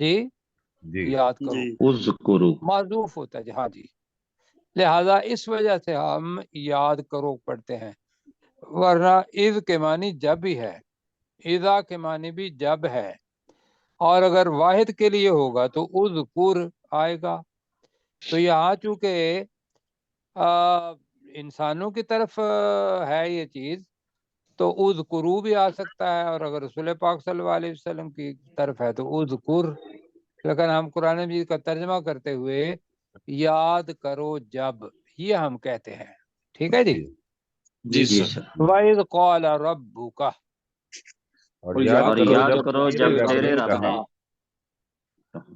جی جی یاد کرو، جی اذکرو، معذوف ہوتا ہے جی، ہاں جی، لہذا اس وجہ سے ہم یاد کرو پڑھتے ہیں، ورنہ اذ کے معنی جب بھی ہے، اذا کے معنی بھی جب ہے، اور اگر واحد کے لیے ہوگا تو اذکر آئے گا۔ تو یہاں چونکہ انسانوں کی طرف ہے یہ چیز، تو اذکرو بھی آ سکتا ہے، اور اگر رسول پاک صلی اللہ علیہ وسلم کی طرف ہے تو اذکر، لیکن ہم قرآن مجید کا ترجمہ کرتے ہوئے یاد کرو جب، یہ ہم کہتے ہیں، ٹھیک ہے جی۔ جی جی سر۔ سر، وَإِذْ قَالَ رَبُّكَ، اور اور یاد اور کرو یاد جب کرو تیرے جب رب تیرے نے رب کہا، نے،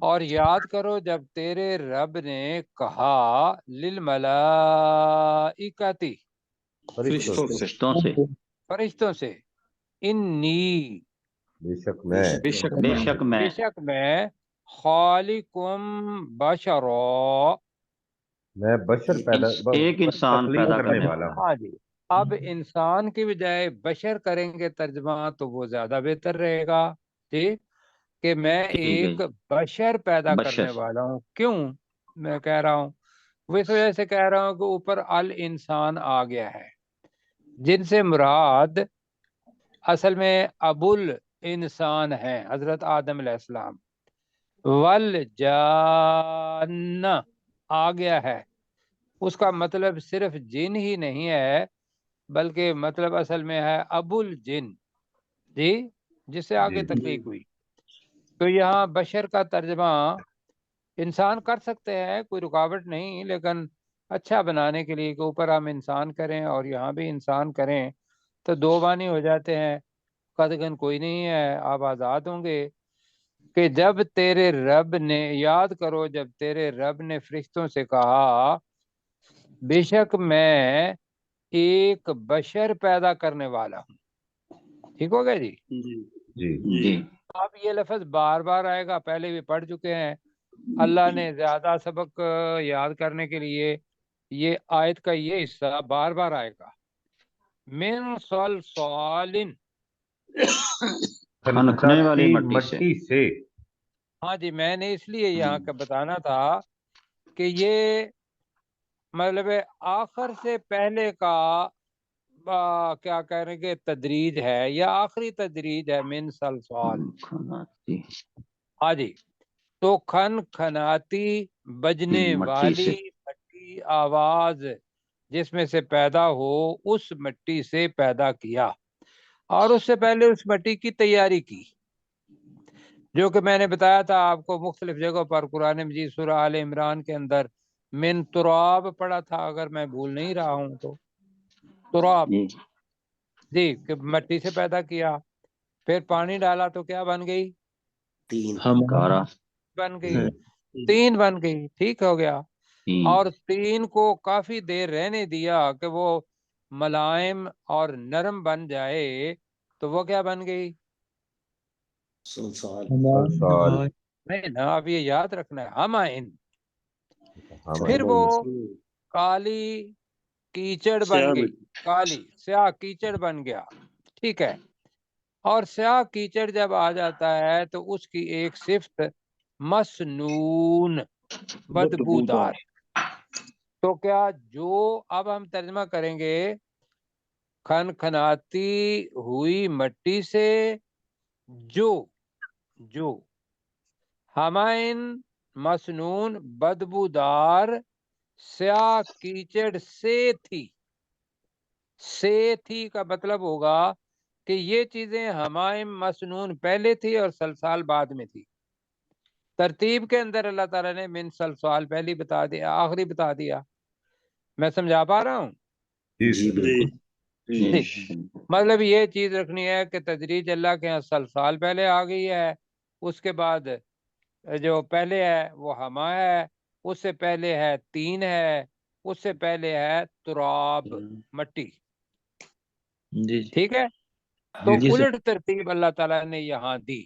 اور یاد کرو جب تیرے رب نے کہا، للملائکتی، فرشتوں فرشتوں سے، سے، فرشتوں سے، فرشتوں سے، انی، بے شک میں، بے شک بے شک میں، بے شک میں، خالقم بشرا، میں بشر پیدا ایک انسان تخلیق پیدا کرنے کرنے والا والا، ہوں۔ ہاں جی۔ اب انسان کی بجائے بشر کریں گے ترجمہ تو وہ زیادہ بہتر رہے گا جی، کہ میں ٹھیک ہے ایک جی، بشر پیدا بشر، کرنے والا ہوں۔ کیوں میں کہہ رہا ہوں؟ وہ اس وجہ سے کہہ رہا ہوں کہ اوپر الانسان آ گیا ہے، جن سے مراد اصل میں ابو الانسان ہے حضرت آدم علیہ السلام، والجان آ گیا ہے، اس کا مطلب صرف جن ہی نہیں ہے، بلکہ مطلب اصل میں ہے ابو الجن جی، جس سے آگے جی تخلیق ہوئی۔ تو یہاں بشر کا ترجمہ انسان کر سکتے ہیں، کوئی رکاوٹ نہیں، لیکن اچھا بنانے کے لیے کہ اوپر ہم انسان کریں اور یہاں بھی انسان کریں تو دو معنی ہو جاتے ہیں، قطعاً کوئی نہیں ہے، آپ آزاد ہوں گے۔ کہ جب تیرے رب نے، یاد کرو جب تیرے رب نے فرشتوں سے کہا، بے شک میں ایک بشر پیدا کرنے والا ہوں، ٹھیک ہو گیا جی۔ جی جی جی، اب یہ لفظ بار بار آئے گا، پہلے بھی پڑھ چکے ہیں، اللہ نے زیادہ سبق یاد کرنے کے لیے یہ آیت کا یہ حصہ بار بار آئے گا، من صلصال، کھنکنے والی مٹی سے، مٹی سے، ہاں جی، میں نے اس لیے یہاں کا بتانا تھا کہ یہ مطلب آخر سے پہلے کا کیا کہہ رہے کہ تدریج ہے، یا آخری تدریج ہے، من صلصال، کھنکتی ہاں جی۔ تو کھن کھناتی بجنے مٹی سے، والی مٹی آواز جس میں سے پیدا ہو، اس مٹی سے پیدا کیا، اور اس سے پہلے اس مٹی کی تیاری کی، جو کہ میں نے بتایا تھا آپ کو مختلف جگہوں پر، قرآن مجید سورہ آل عمران کے اندر من تراب پڑھا تھا، اگر میں بھول نہیں رہا ہوں تو، تراب جی، جی، کہ مٹی سے پیدا کیا، پھر پانی ڈالا تو کیا بن گئی؟ گارا، بن گئی، تین بن گئی، ٹھیک ہو گیا۔ اور تین کو کافی دیر رہنے دیا کہ وہ ملائم اور نرم بن جائے، تو وہ کیا بن گئی؟ سلسال، نہیں نا، اب یہ یاد رکھنا ہے، ہمائن، ہم پھر وہ کالی کیچڑ بن گئی، کالی سیاہ کیچڑ بن گیا، ٹھیک ہے۔ اور سیاہ کیچڑ جب آ جاتا ہے تو اس کی ایک صفت مسنون، بدبودار، تو کیا جو اب ہم ترجمہ کریں گے، کھن کھناتی ہوئی مٹی سے جو ہمائن مسنون بدبودار سیاہ کیچڑ سے تھی کا مطلب ہوگا کہ یہ چیزیں ہمائم مسنون پہلے تھی اور سلسال بعد میں تھی۔ ترتیب کے اندر اللہ تعالیٰ نے من سلسال پہلی بتا دیا، آخری بتا دیا، میں سمجھا پا رہا ہوں؟ جی جی سر، بالکل، جی، مطلب یہ چیز رکھنی ہے کہ تدریج اللہ کے یہاں سلسال پہلے آ گئی ہے، اس کے بعد جو پہلے ہے وہ ہما ہے، اس سے پہلے ہے تین ہے، اس سے پہلے ہے تراب، مٹی، جی ٹھیک ہے۔ تو جی سر، الٹ ترتیب اللہ تعالیٰ نے یہاں دی۔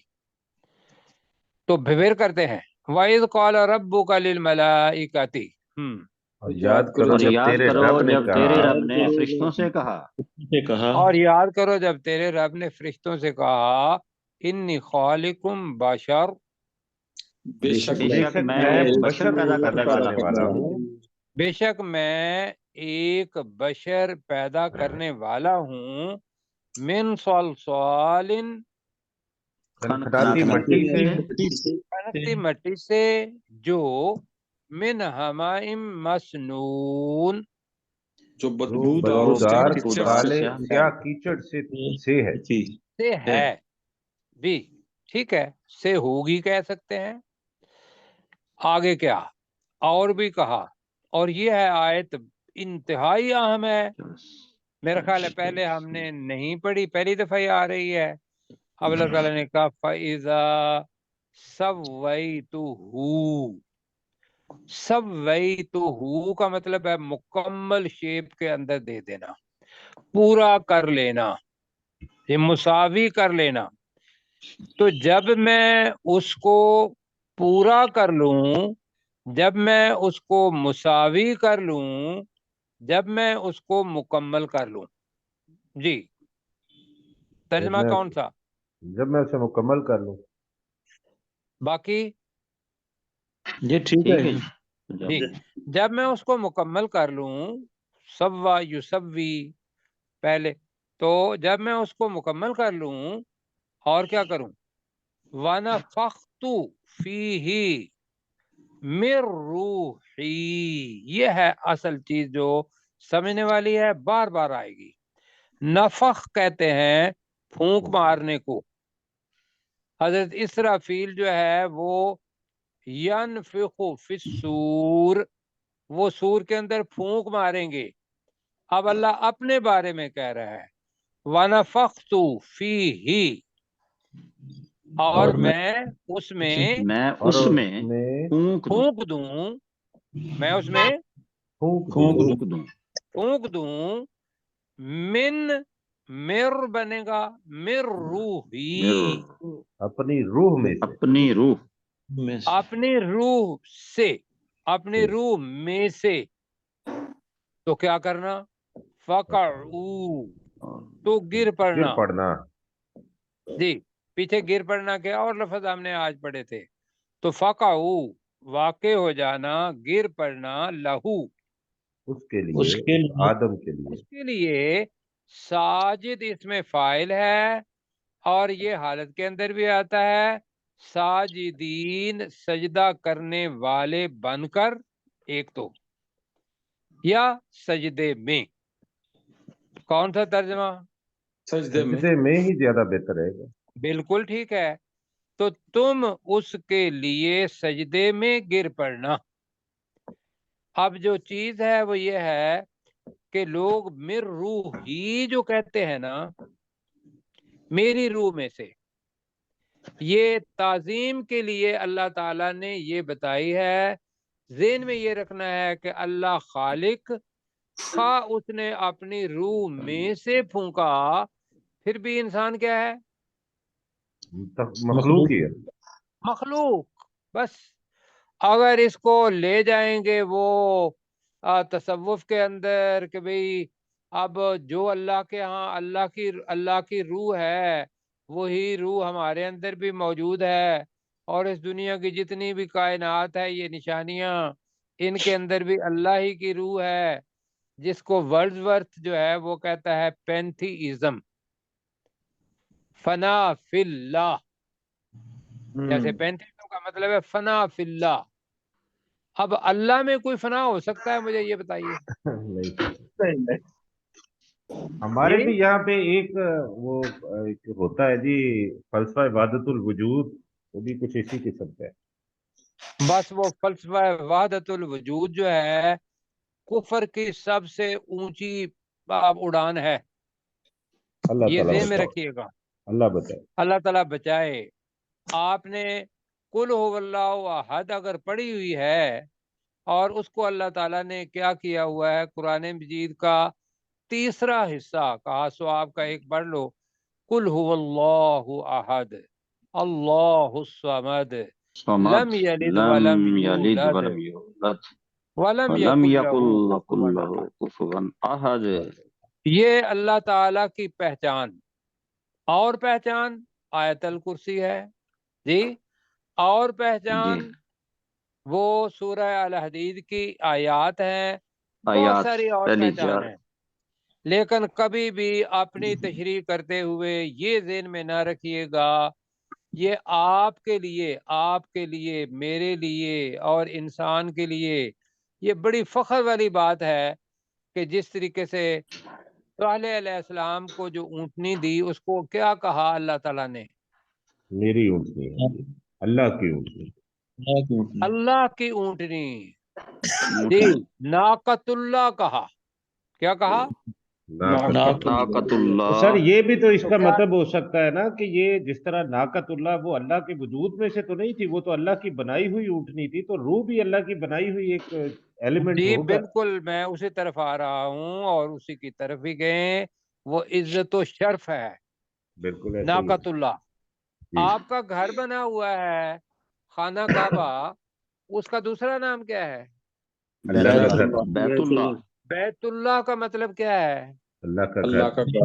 تو پھر کرتے ہیں، وَإِذْ قَالَ رَبُّكَ لِلْمَلَائِكَةِ، اور یاد کرو اور جب یاد تیرے کرو رب نے جب کہا، تیرے رب نے فرشتوں سے کہا، اور یاد کرو جب تیرے رب نے فرشتوں سے کہا، انی خالقم بشر، بے شک بے شک میں بشر پیدا کرنے والا ہوں بے شک میں ایک بشر پیدا کرنے والا ہوں من صلصال کھنکھٹاتی مٹی سے کھنکتی مٹی سے جو من حمائم مسنون جو جو بدبودار بدبودار کیچڑ کالے سے سیاہ کیچڑ سے ہے سے ہے بھی ٹھیک ہے سے ہوگی کہہ سکتے ہیں. آگے کیا اور بھی کہا اور یہ ہے آیت انتہائی اہم ہے میرا خیال ہے پہلے ہم نے نہیں پڑھی پہلی دفعہ یہ آ رہی ہے. اب اللہ تعالیٰ نے کہا فَإِذَا سَوَّيْتُهُ سَوَّيْتُهُ کا مطلب ہے مکمل شیپ کے اندر دے دینا پورا کر لینا یہ مساوی کر لینا. تو جب میں اس کو پورا کر لوں جب میں اس کو مساوی کر لوں جب میں اس کو مکمل کر لوں جی ترجمہ کون سا جب میں اسے مکمل کر لوں باقی یہ ٹھیک ہے جی جب میں اس کو مکمل کر لوں سوا یسوی پہلے تو جب میں اس کو مکمل کر لوں اور کیا کروں وَنَفَخْتُ فِيهِ مِن روحی یہ ہے اصل چیز جو سمجھنے والی ہے بار بار آئے گی. نفخ کہتے ہیں پھونک مارنے کو. حضرت اسرافیل جو ہے وہ ینفخ فی الصور وہ سور کے اندر پھونک ماریں گے. اب اللہ اپنے بارے میں کہہ رہا ہے وَنَفَخْتُ فِيهِ اور میں اس میں پھونک دوں میں اس میں پھونک دوں من مر بنے گا مر روحی اپنی روح میں سے اپنی روح سے اپنی روح میں سے. تو کیا کرنا فقعو تو گر پڑنا جی پیچھے گر پڑنا کے اور لفظ ہم نے آج پڑھے تھے. تو فقعو واقع ہو جانا گر پڑنا لہو اس کے لیے آدم کے لیے اس کے لیے ساجد اس میں فاعل ہے اور یہ حالت کے اندر بھی آتا ہے ساجدین سجدہ کرنے والے بن کر ایک تو یا سجدے میں کون سا ترجمہ سجدے میں سجدے میں ہی زیادہ بہتر رہے گا. بالکل ٹھیک ہے. تو تم اس کے لیے سجدے میں گر پڑنا. اب جو چیز ہے وہ یہ ہے کہ لوگ مر روح ہی جو کہتے ہیں نا میری روح میں سے یہ تعظیم کے لیے اللہ تعالیٰ نے یہ بتائی ہے. ذہن میں یہ رکھنا ہے کہ اللہ خالق خواہ اس نے اپنی روح میں سے پھونکا پھر بھی انسان کیا ہے مخلوق ہی ہے مخلوق. بس اگر اس کو لے جائیں گے وہ تصوف کے اندر کہ بھئی اب جو اللہ کے ہاں اللہ کی روح ہے وہی روح ہمارے اندر بھی موجود ہے اور اس دنیا کی جتنی بھی کائنات ہے یہ نشانیاں ان کے اندر بھی اللہ ہی کی روح ہے جس کو ورڈزورتھ جو ہے وہ کہتا ہے پینتھیزم فنا فی اللہ جیسے پینتھیزم کا مطلب ہے فنا فی اللہ. اب اللہ میں کوئی فنا ہو سکتا ہے مجھے یہ بتائیے ہمارے بھی یہاں پہ وہ ایک ہوتا ہے جی فلسفہ وحدت الوجود وہ بھی کچھ اسی قسم کا ہے. بس وہ فلسفہ وحدت الوجود جو ہے کفر کی سب سے اونچی اڑان ہے. یہ ذہن میں رکھیے گا. اللہ تعالیٰ بچائے. آپ نے قل هو اللہ احد اگر پڑھی ہوئی ہے اور اس کو اللہ تعالیٰ نے کیا کیا ہوا ہے قرآن مجید کا تیسرا حصہ کہا سو آپ کا ایک پڑھ لو قل هو اللہ احد اللہ الصمد لم یلد ولم یولد ولم یکن له کفوا احد. یہ اللہ تعالیٰ کی پہچان اور پہچان آیت الکرسی ہے جی. اور جی پہچان وہ سورہ الحدید کی آیات ہیں، بہت آیات ساری اور چلی پہچان جا ہیں، لیکن کبھی بھی اپنی تشریح کرتے ہوئے یہ ذہن میں نہ رکھیے گا یہ آپ کے لیے میرے لیے اور انسان کے لیے یہ بڑی فخر والی بات ہے کہ جس طریقے سے صالح علیہ السلام کو جو اونٹنی دی اس کو کیا کہا اللہ تعالیٰ نے؟ میری اونٹنی ہے جی، اللہ کی اونٹنی۔ اللہ کی اونٹنی، جی، اونٹنی ناقۃ اللہ کہا، کیا کہا؟ ناقۃ ناقۃ اللہ۔ تو سر اللہ یہ بھی تو اس تو کا کیا مطلب ہو سکتا ہے نا کہ یہ جس طرح ناقۃ اللہ وہ اللہ کے وجود میں سے تو نہیں تھی، وہ تو اللہ کی بنائی ہوئی اونٹنی تھی، تو روح بھی اللہ کی بنائی ہوئی ایک ایلیمنٹ جی ہوگا۔ بالکل، میں اسی طرف آ رہا ہوں اور اسی کی طرف ہی گئے، وہ عزت و شرف ہے بالکل ایسے ہی ناقۃ ہے اللہ۔ جی۔ آپ کا گھر بنا ہوا ہے خانہ کعبہ، اس کا دوسرا نام کیا ہے؟ اللہ کا گھر، بیت اللہ بیت اللہ کا مطلب کیا ہے؟ اللہ کا گھر۔ اللہ کا گھر۔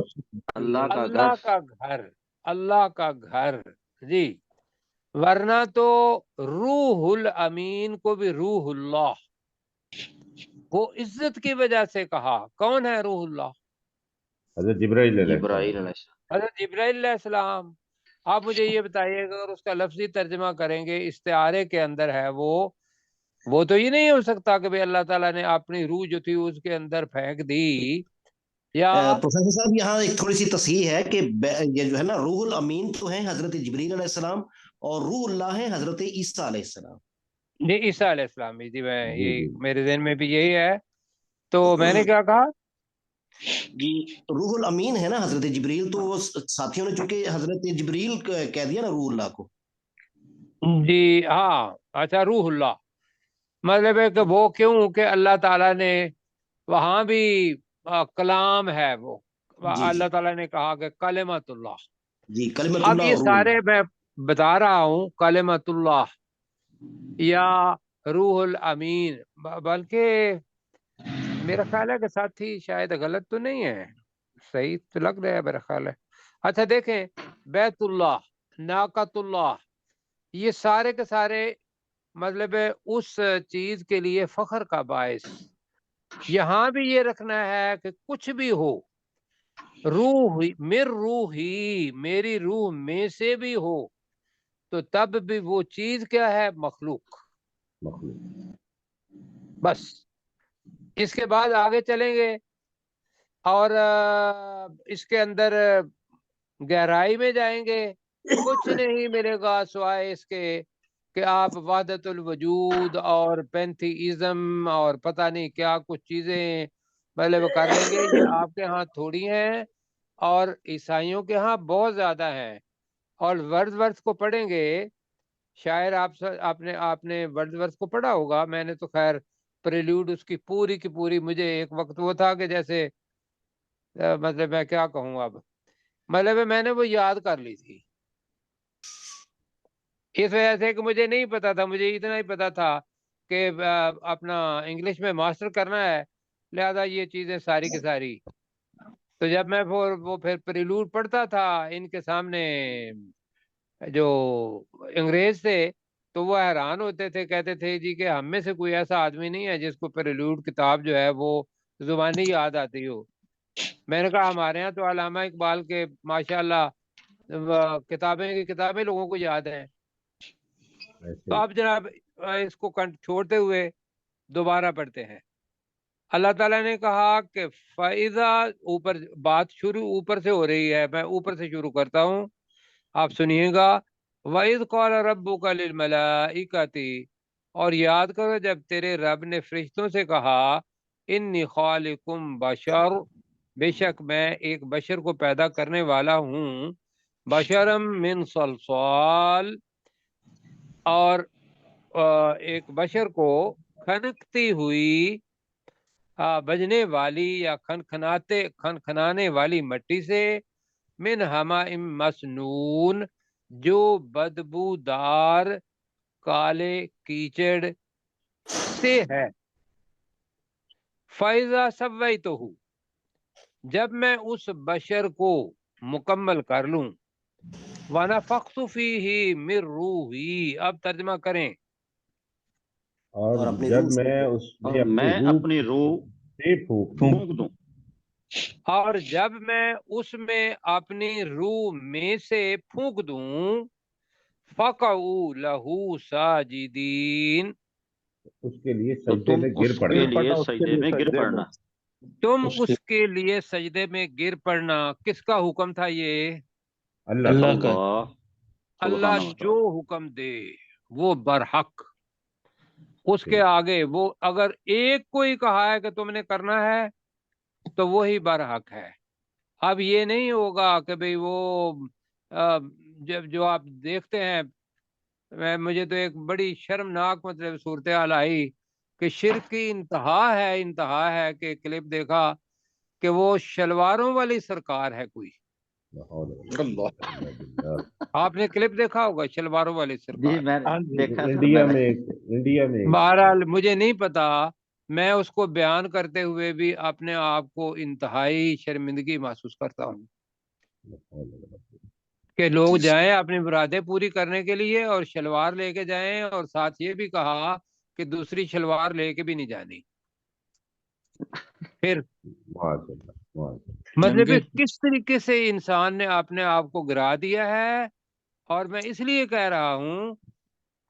اللہ کا گھر اللہ کا گھر، اللہ کا گھر، جی۔ ورنہ تو روح الامین کو بھی روح اللہ، وہ عزت کی وجہ سے کہا۔ کون ہے روح اللہ؟ حضرت جبرائیل علیہ جبرائیل السلام۔ علیہ السلام حضرت جبرائیل علیہ السلام۔ آپ مجھے یہ بتائیے گا اگر اس کا لفظی ترجمہ کریں گے استعارے کے اندر ہے وہ تو یہ نہیں ہو سکتا کہ بھئی اللہ تعالیٰ نے اپنی روح جو تھی اس کے اندر پھینک دی، یا پروفیسر صاحب یہاں ایک تھوڑی سی تصحیح ہے کہ یہ جو ہے نا روح الامین تو ہے حضرت جبریل علیہ السلام اور روح اللہ ہے حضرت عیسیٰ علیہ السلام۔ نہیں، عیسیٰ علیہ السلام، جی میں جی یہی جی میرے ذہن میں بھی یہی ہے، تو میں نے کیا کہا؟ جی روح الامین ہے نا حضرت جبریل، تو وہ ساتھیوں نے چونکہ حضرت جبریل کہہ دیا نا روح اللہ کو۔ جی ہاں، اچھا، روح اللہ مطلب ہے کہ وہ کیوں کہ اللہ تعالیٰ نے وہاں بھی کلام ہے، وہ جی جی اللہ تعالیٰ نے کہا کہ کلمت اللہ۔ جی کلمت اب اللہ یہ اور روح سارے اللہ۔ میں بتا رہا ہوں کلمت اللہ یا روح الامین، بلکہ میرا خیال ہے کہ ساتھی شاید غلط تو نہیں ہے، صحیح تو لگ رہا ہے میرا خیال ہے۔ اچھا دیکھیں، بیت اللہ، ناقۃ اللہ، یہ سارے کے سارے مطلب ہے اس چیز کے لیے فخر کا باعث۔ یہاں بھی یہ رکھنا ہے کہ کچھ بھی ہو، روح روحی، میری روح میں سے بھی ہو، تو تب بھی وہ چیز کیا ہے؟ مخلوق۔ مخلوق۔ بس اس کے بعد آگے چلیں گے اور اس کے اندر گہرائی میں جائیں گے، کچھ نہیں ملے گا سوائے اس کے کہ آپ وحدت الوجود اور پینتھیزم اور پتہ نہیں کیا کچھ چیزیں مطلب کر لیں گے۔ یہ آپ کے ہاں تھوڑی ہیں اور عیسائیوں کے ہاں بہت زیادہ ہیں، اور ورڈز کو پڑھیں گے، شاعر آپ نے ورڈز کو پڑھا ہوگا، میں نے تو خیر پریلیوڈ اس کی پوری مجھے ایک وقت وہ تھا کہ جیسے مطلب میں کیا کہوں اب، مطلب میں نے وہ یاد کر لی تھی، اس وجہ سے کہ مجھے نہیں پتا تھا، مجھے اتنا ہی پتا تھا کہ اپنا انگلش میں ماسٹر کرنا ہے، لہذا یہ چیزیں ساری کی ساری۔ تو جب میں وہ پھر پریلوڈ پڑھتا تھا ان کے سامنے جو انگریز تھے، تو وہ حیران ہوتے تھے، کہتے تھے جی کہ ہم میں سے کوئی ایسا آدمی نہیں ہے جس کو پریلوڈ کتاب جو ہے وہ زبانی یاد آتی ہو۔ میں نے کہا ہمارے ہاں تو علامہ اقبال کے ماشاءاللہ کتابیں کی کتابیں لوگوں کو یاد ہیں۔ ایسے تو ہی۔ آپ جناب اس کو چھوڑتے ہوئے دوبارہ پڑھتے ہیں۔ اللہ تعالیٰ نے کہا کہ فَإِذَا، اوپر بات شروع اوپر سے ہو رہی ہے، میں اوپر سے شروع کرتا ہوں، آپ سنیے گا۔ وَإِذْ قَالَ رَبُّكَ لِلْمَلَائِكَةِ، اور یاد کرو جب تیرے رب نے فرشتوں سے کہا انی خالقم بشر، بے شک میں ایک بشر کو پیدا کرنے والا ہوں، بشرم من صلصال، اور ایک بشر کو کھنکتی ہوئی بجنے والی یا کھنکھنانے والی مٹی سے، من حمائم مسنون، جو بدبودار کالے کیچڑ سے ہے۔ فَإِذَا سَوَّيْتُهُ، جب میں اس بشر کو مکمل کر لوں، وَنَفَخْتُ فِيهِ مِن روحی، اب ترجمہ کریں. اور اپنی جب روح سے میں اس میں میں اپنی روح سے پھونک پھونک دوں، اور جب میں اس میں اپنی روح میں سے پھونک دوں، فَقَعُوا لَهُ سَاجِدِينَ، اس کے لیے تو سجدے تم میں اس گر پڑنا۔ کے لیے سجدے میں گر پڑنا۔ تم اس کے لیے سجدے میں گر پڑنا. کس کا حکم تھا یہ؟ اللہ کا اللہ اللہ سبحانہ و جو تعالی۔ حکم دے وہ برحق. اس کے آگے وہ اگر ایک کوئی کہا ہے کہ تم نے کرنا ہے تو وہی برحق ہے. اب یہ نہیں ہوگا کہ بھئی وہ جب جو آپ دیکھتے ہیں، مجھے تو ایک بڑی شرمناک مطلب صورتحال آئی کہ شرک کی انتہا ہے کہ کلپ دیکھا کہ وہ شلواروں والی سرکار ہے کوئی. آپ نے کلپ دیکھا ہوگا شلواروں والی جی سرکار. میں دیکھا سر، انڈیا میں میں ایک بہرحال مجھے نہیں پتا، میں اس کو بیان کرتے ہوئے بھی اپنے آپ کو انتہائی شرمندگی محسوس کرتا ہوں کہ لوگ جائیں اپنی مرادیں پوری کرنے کے لیے اور شلوار لے کے جائیں، اور ساتھ یہ بھی کہا کہ دوسری شلوار لے کے بھی نہیں جانی. پھر مطلب کس طریقے سے انسان نے اپنے آپ کو گرا دیا ہے. اور میں اس لیے کہہ رہا ہوں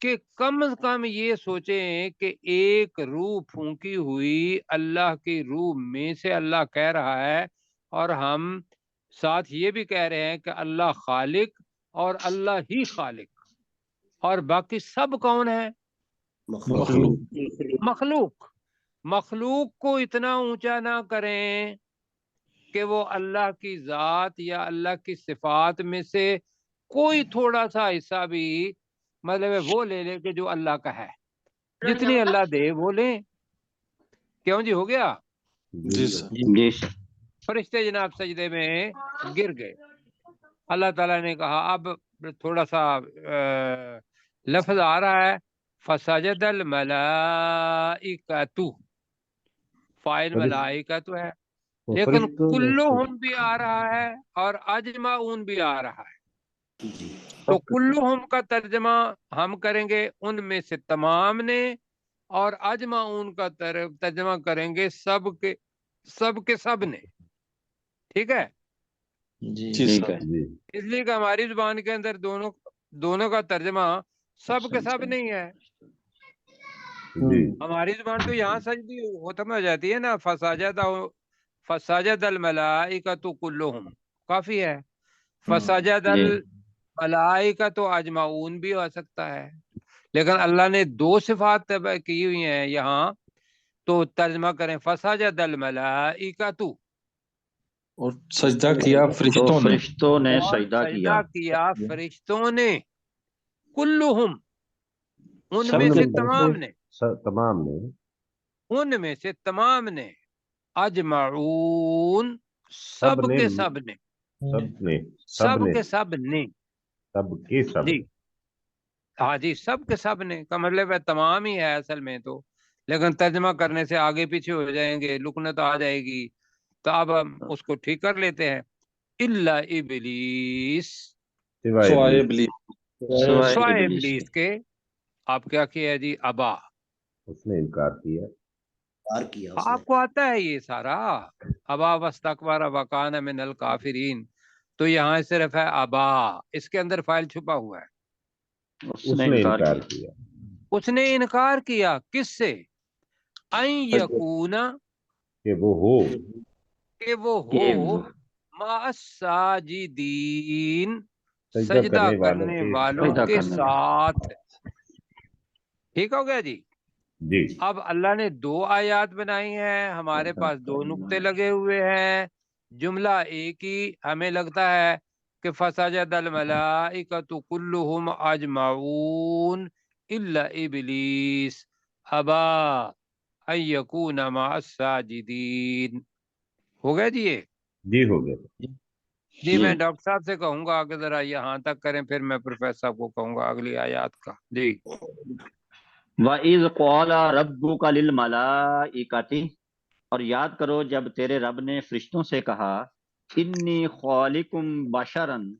کہ کم از کم یہ سوچیں کہ ایک روح پھونکی ہوئی اللہ کی روح میں سے اللہ کہہ رہا ہے، اور ہم ساتھ یہ بھی کہہ رہے ہیں کہ اللہ خالق اور اللہ ہی خالق، اور باقی سب کون ہے؟ مخلوق کو اتنا اونچا نہ کریں کہ وہ اللہ کی ذات یا اللہ کی صفات میں سے کوئی تھوڑا سا حصہ بھی مطلب وہ لے لے کہ جو اللہ کا ہے. جتنی اللہ دے وہ لیں. کیوں جی، ہو گیا؟ جی سر. جی سر، فرشتے جناب سجدے میں گر گئے. اللہ تعالیٰ نے کہا، اب تھوڑا سا لفظ آ رہا ہے فسجد الملائکۃ، فاعل ملائکۃ ہے، لیکن کلہم بھی آ رہا ہے اور اجمعون بھی آ رہا ہے. تو کلہم کا ترجمہ ہم کریں گے ان میں سے تمام نے، اور اجمعون کا ترجمہ کریں گے سب کے سب نے. ٹھیک ہے؟ جی ٹھیک سر. ہے، اس لیے کہ ہماری زبان کے اندر دونوں کا ترجمہ سب کے سب نہیں ہے. ہماری زبان تو یہاں سجدی ختم ہو جاتی ہے نا، فسجد الملائکۃ کلہم کافی ہے. فسجد جی الملائکۃ اجمعون بھی ہو سکتا ہے، لیکن اللہ نے دو صفات تبع کی ہوئی ہیں یہاں، تو ترجمہ کریں فسجد الملائکۃ، اور سجدہ کیا تو فرشتوں نے. فرشتوں نے اور سجدہ سجدہ کیا فرشتوں نے، کلہم ان سب میں سے نے تمام نے، ان میں سے تمام نے، اجمعون سب کے سب نے، سب کے سب نے، جی ہاں جی، سب کے سب نے کا مطلب ہے تمام ہی ہے اصل میں تو، لیکن ترجمہ کرنے سے آگے پیچھے ہو جائیں گے، لکنت آ جائے گی، تو اب ہم اس کو ٹھیک کر لیتے ہیں. الا ابلیس، سوائے ابلیس. سوائے سوائے ابلیس ابلیس کے. آپ کیا کیا جی؟ ابا. اس نے انکار کیا. آپ کو آتا ہے یہ سارا؟ ابا واستکبر وکان من الکافرین، تو یہاں صرف ہے ابا، اس کے اندر فائل چھپا ہوا ہے. اس نے انکار کیا، اس نے انکار کیا کس سے؟ این یکون، کہ وہ ہو کہ وہ ہو مع الساجدین، سجدہ کرنے والوں سجدہ کے کرنے ساتھ. ٹھیک ہو گیا جی؟ جی اب اللہ نے دو آیات بنائی ہیں، ہمارے پاس دو نقطے لگے ہوئے ہیں، جملہ ایک ہی ہمیں لگتا ہے کہ فسجد الملائکۃ کلہم اجمعون الا ابلیس ابا ان یکون مع الساجدین. ہو گیا جی یہ؟ جی ہو گیا. جی میں ڈاکٹر صاحب سے کہوں گا کہ ذرا یہاں تک کریں، پھر میں پروفیسر صاحب کو کہوں گا اگلی آیات کا. جی وَإِذْ قَالَ رَبُّكَ لِلْمَلَائِكَةِ، اور یاد کرو جب تیرے رب نے فرشتوں سے کہا انی خالقم بشرن،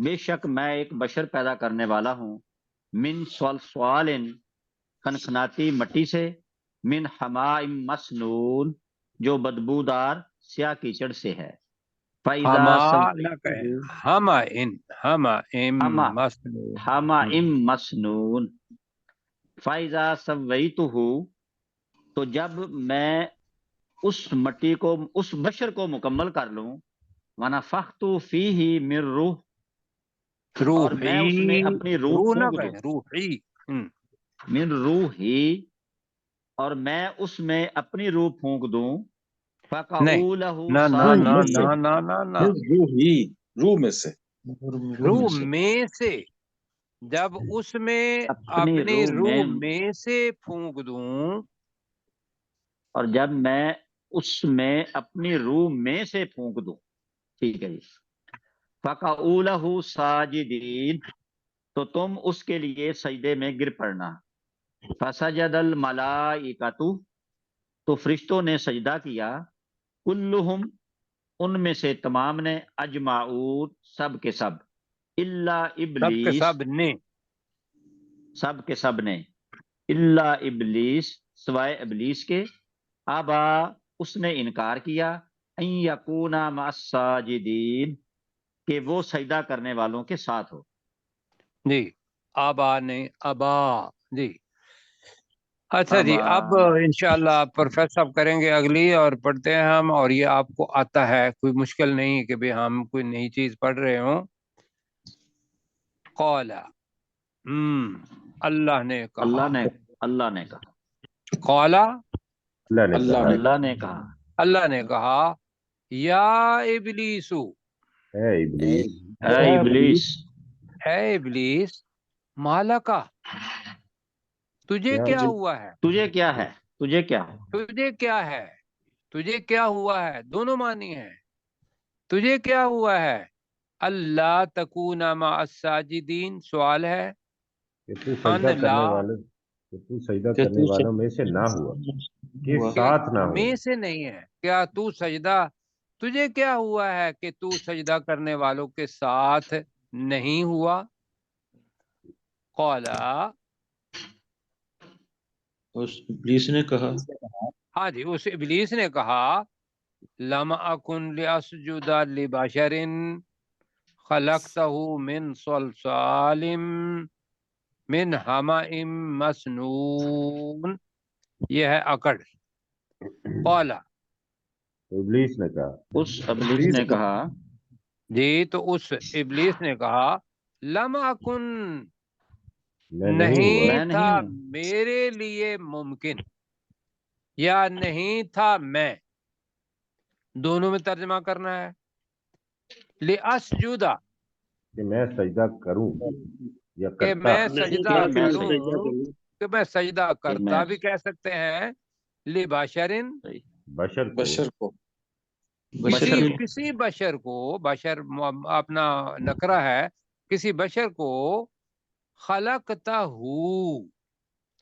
بے شک میں ایک بشر پیدا کرنے والا ہوں، من صلصال، کھنکھناتی مٹی سے، من حماء مسنون، جو بدبودار سیاہ کیچڑ سے ہے، فَإِذَا ہما نہ سَوَّيْتُهُ، کہیں، ہما ان، ہما ام ہما مسنون، حماء مسنون، فَإِذَا سَوَّيْتُهُ، تو جب میں اس مٹی کو، اس بشر کو مکمل کر لوں، وَنَفَخْتُ فِيهِ مِن روح، اور میں اس میں روحی، اپنی روح روح نہ پھونک دوں، کہیں، روحی، من روحی، اور میں اس میں اپنی روح پھونک دوں، نہیں، فَقَعُوا لَهُ نہ نہ روح نہ میں سے، نہ ساجدین، نہ نہ نہ، روح ہی، روح میں سے، روح میں روح سے، میں سے، جب اس میں اپنی اپنی روح میں، روح میں سے پھونک دوں، اور جب میں اس میں اپنی روح میں سے پھونک دوں، ٹھیک ہے جی، فَقَعُوا لَهُ ساجدین، تو تم اس کے لیے سجدے میں گر پڑنا، فَسَجَدَ الْمَلَائِکَةُ، تو فرشتوں نے سجدہ کیا، کلہم، ان میں سے تمام نے، اجمعون، سب کے سب، الا سب کے ابلیس، سب نے، سب کے سب نے، الا ابلیس، سوائے ابلیس کے، ابا، اس نے انکار کیا، ان یکون مع الساجدین، کہ وہ سجدہ کرنے والوں کے ساتھ ہو۔ جی، آبا نے، ابا، جی، اچھا جی، ابا، اب انشاءاللہ پروفیسر صاحب کریں گے اگلی، اور پڑھتے ہیں ہم، اور یہ آپ کو آتا ہے، کوئی مشکل نہیں کہ بھی ہم کوئی نئی چیز پڑھ رہے ہوں۔ قال، اللہ نے کہا، اللہ نے کہا، قال، اللہ نے اللہ کہا، نے اللہ نے کہا، اللہ نے کہا، یا ابلیسو، اے ابلیس، اے ابلیس، اے ابلیس، مالکا، تجھے کیا کیا ہوا ہے، تجھے کیا ہے، تجھے کیا ہے، تجھے کیا ہے، تجھے کیا ہوا ہے، دونوں معنی ہیں، تجھے کیا ہوا ہے، اللہ تکون مع الساجدین، سوال ہے، کہ تو سجدہ ان کرنے لا، والوں، کہ تو سجدہ کہ کرنے تو والوں میں سے نہ ہوا، کہ ہوا، کہ ساتھ نہ ہو۔ میں سے نہیں ہے، کیا تو سجدہ، تجھے کیا ہوا ہے کہ تو سجدہ کرنے والوں کے ساتھ نہیں ہوا، قال، اس ابلیس نے کہا، ہاں جی، اس ابلیس نے کہا، لم اکن لاسجد لبشر خلقتہ من صلصال من حمأ مسنون، یہ ہے اکڑ، قال، تو ابلیس نے کہا، اس ابلیس نے کہا، جی، تو اس ابلیس نے کہا، لم اکن، میں نہیں ہوا، نہیں میں تھا نہیں ہوں، میرے لیے ممکن، یا نہیں تھا میں، دونوں میں ترجمہ کرنا ہے، لأسجد، کہ میں سجدہ کروں یا کہ کرتا، میں نہیں سجدہ تھا کہ کہ میں میں کروں، سجدہ کروں، کہ میں سجدہ کہ کرتا میں بھی کہہ سکتے ہیں، لبشرن، بشر کو، بشر کو، بشر کسی کو، کسی بشر کو، بشر اپنا نکرہ ہے، کسی بشر کو، خلقتہ،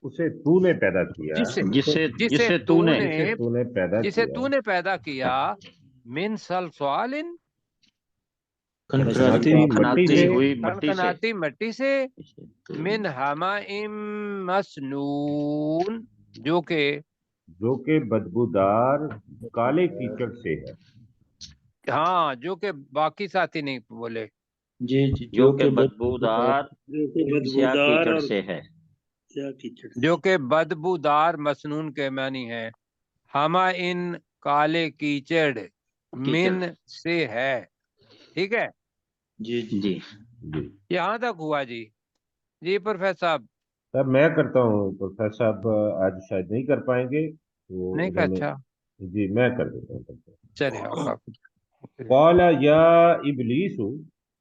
اسے تو نے پیدا کیا، جسے جسے جسے جسے تو تو نے، نے، جسے تو نے پیدا جسے کیا، تو نے پیدا کیا، من صلصال، کھنکھناتی کھنکھناتی مٹی کھنکھناتی سے، ہوئی مٹی سے، کھنکھناتی مٹی سے، من حمأ مسنون، جو جو کہ بدبودار کالے کیچڑ سے ہے، ہاں، جو کہ باقی ساتھی نہیں بولے، جی جی، جو کہ بدبودار سیاہ بدبودار کیچڑ اور سے ہے، کیا کیچڑ، جو کہ بدبودار، مسنون کے معنی ہے، ہما ان، کالے کیچڑ، کیچڑ، من سے ہے، ٹھیک ہے، جی جی، جی، جی۔ یہاں تک ہوا جی، جی پروفیسر صاحب، تب میں کرتا ہوں، پروفیسر صاحب آج شاید نہیں کر پائیں گے، وہ نہیں کہ انہوں نے، اچھا، جی میں کر دیتا ہوں۔ چلے آپ قال یا ابلیس،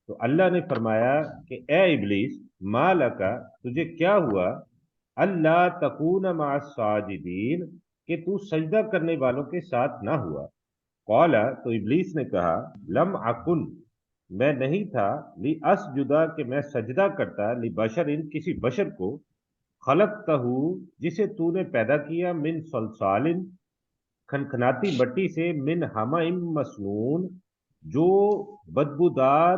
تو اللہ نے فرمایا کہ اے ابلیس، ما لکا، تجھے کیا ہوا، اللہ تکون مع الساجدین، کہ تو سجدہ کرنے والوں کے ساتھ نہ ہوا، قال، تو ابلیس نے کہا، لم اکن، میں نہیں تھا، لی اسجدہ، کہ میں سجدہ کرتا، لی بشر، کسی بشر کو، خلقتہ، جسے تو نے پیدا کیا، من صلصال، کھنکھناتی مٹی سے، من حمأ مسنون، جو بدبودار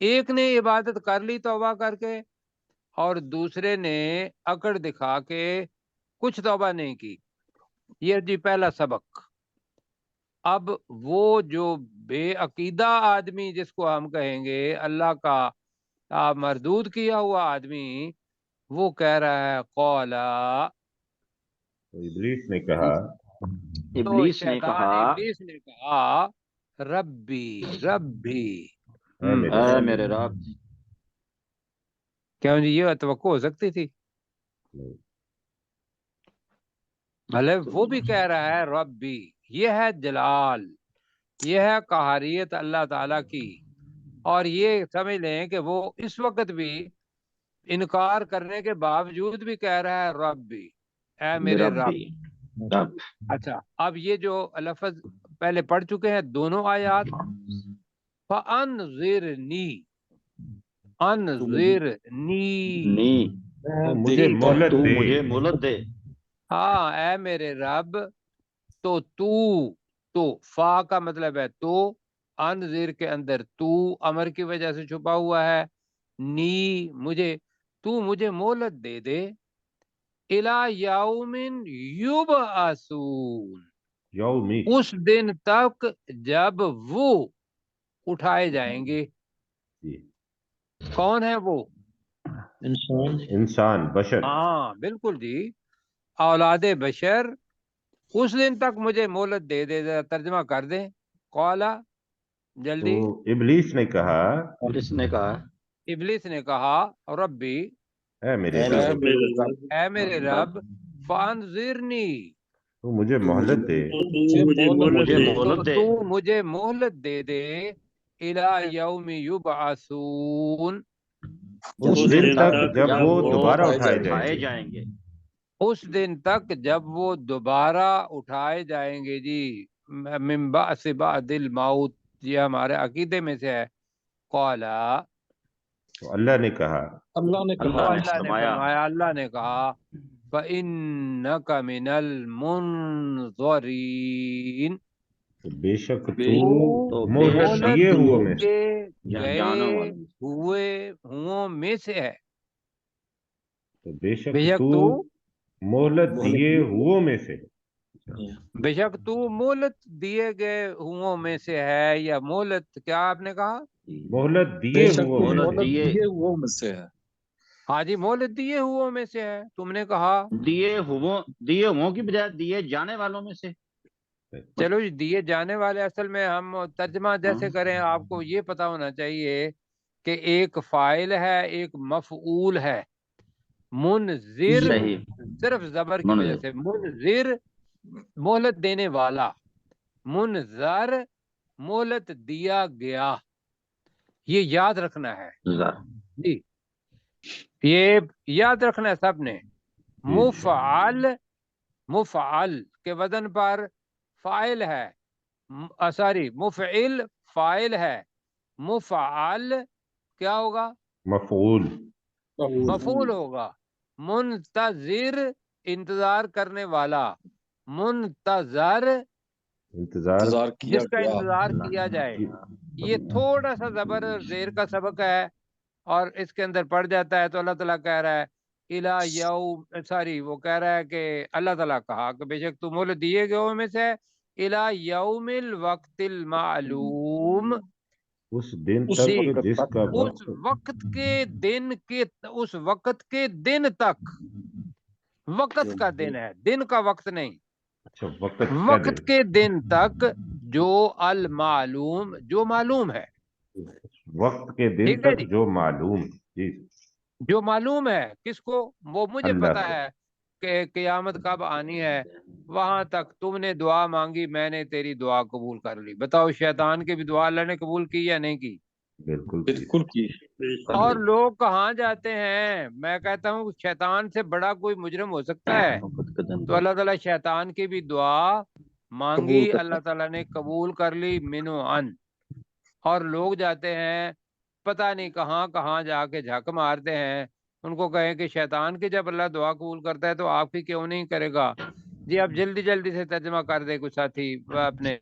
ایک نے عبادت کر لی توبہ کر کے اور دوسرے نے اکڑ دکھا کے کچھ توبہ نہیں کی. یہ جی پہلا سبق. اب وہ جو بے عقیدہ آدمی جس کو ہم کہیں گے اللہ کا مردود کیا ہوا آدمی، وہ کہہ رہا ہے قولا، ابلیس نے کہا، تو ابلیس نے شیطان کہا ابلیس نے کہا ربی ربی. اے میرے اے رب۔ میرے رب. کیوں جی یہ توقع ہو سکتی تھی؟ بھلے وہ بھی کہہ رہا ہے ربی. یہ ہے جلال، یہ ہے قہاریت اللہ تعالیٰ کی. اور یہ سمجھ لیں کہ وہ اس وقت بھی انکار کرنے کے باوجود بھی کہہ رہا ہے ربی، اے میرے رب. ربی رب. اچھا، اب یہ جو لفظ پہلے پڑھ چکے ہیں دونوں آیات، فَأَنذِرْنِي، انذرنی. نی تو مجھے مہلت تو دے۔ مجھے مہلت دے. ہاں اے میرے رب، تو فا کا مطلب ہے تو، انذر کے اندر تو امر کی وجہ سے چھپا ہوا ہے، نی مجھے، تو مجھے مہلت دے دے، الی یوم یبعثون، یومی، اس دن تک جب وہ اٹھائے جائیں گے. جی، کون ہے وہ؟ انسان، بشر۔ ہاں بالکل جی، اولاد بشر. اس دن تک مجھے مہلت دے دے. ذرا ترجمہ کر دیں قولا تو جلدی. ابلیس نے کہا، ابلیس نے کہا ابلیس نے کہا ربی، اے میرے اے رب، میرے اے میرے رب، فانذرنی، تو مجھے مہلت دے تو مجھے مہلت دے تو مجھے مہلت دے دے، الی یوم یبعثون، اس دن تک جب وہ دوبارہ اٹھائے اٹھائے جائیں جائیں گے. اس دن تک جب وہ دوبارہ اٹھائے جائیں گے. جی من بعث بعد الموت، یہ ہمارے عقیدے میں سے ہے. قالا، تو اللہ نے کہا، اللہ نے کہا اللہ نے اللہ نے فرمایا فرمایا، اللہ نے کہا فَإِنَّكَ مِنَ الْمُنظَرِينَ، تو بے شک بے تو تو بے مہلت شک دیے تو ہوئے میں سے، کے جانا گئے والا. ہوں میں سے ہے. تو بے شک بے شک تو تو مہلت دیے ہوئے میں سے. بے شک تو مہلت دیے گئے ہوں میں سے ہے، یا مہلت کیا آپ نے کہا؟ مہلت بے دیے شک ہوئے میں مہلت سے، دیے وہ میں سے ہے. ہاں جی، مہلت دیے ہوں میں سے ہے. تم نے کہا دیے ہوں کی بجائے دیے جانے والوں میں سے. چلو جی، دیے جانے والے، اصل میں ہم ترجمہ جیسے کریں آپ کو یہ پتا ہونا چاہیے کہ ایک فاعل ہے، ایک مفعول ہے. منذر صحیح. صرف زبر کی وجہ سے، منذر مہلت دینے والا، منذر مہلت دیا گیا. یہ یاد رکھنا ہے جی، یہ یاد رکھنا ہے سب نے. مفعل، مفعل کے وزن پر فاعل ہے، سوری مفعل فاعل ہے، مفعل کیا ہوگا؟ مفعول. مفعول ہوگا. منتظر انتظار کرنے والا، منتظر انتظار کیا جس کا گیا. انتظار کیا جائے. یہ تھوڑا سا زبر اور زیر کا سبق ہے اور اس کے اندر پڑ جاتا ہے. تو اللہ تعالیٰ کہہ رہا ہے الا یوم، سوری وہ کہہ رہا ہے کہ اللہ تعالیٰ کہا کہ بے شک تو مہلت دیے گئے میں سے الا یوم الوقت المعلوم، اس دن اس تک جی وقت جس تک، کا اس وقت، وقت کے دن کے، اس وقت کے دن تک. وقت کا دن ہے، دن کا وقت نہیں. اچھا وقت کا وقت دن، کے دن تک جو المعلوم، جو معلوم ہے. وقت کے دن ٹھیک ہے تک جی، جو معلوم، جی جو معلوم ہے کس کو؟ وہ مجھے اللہ پتا کو. ہے کہ قیامت کب آنی ہے. وہاں تک تم نے دعا مانگی، میں نے تیری دعا قبول کر لی. بتاؤ شیطان کی بھی دعا اللہ نے قبول کی یا نہیں کی؟ بالکل بالکل کی. اور لوگ کہاں جاتے ہیں؟ میں کہتا ہوں شیطان سے بڑا کوئی مجرم ہو سکتا ہے؟ تو اللہ تعالیٰ شیطان کی بھی دعا مانگی، اللہ تعالیٰ نے قبول کر لی منو ان. اور لوگ جاتے ہیں پتہ نہیں کہاں کہاں جا کے جھک مارتے ہیں. ان کو کہیں کہ شیطان کی جب اللہ دعا قبول کرتا ہے تو آپ کی کیوں نہیں کرے گا؟ جی آپ جلدی جلدی سے ترجمہ کر دے کچھ ساتھی اپنے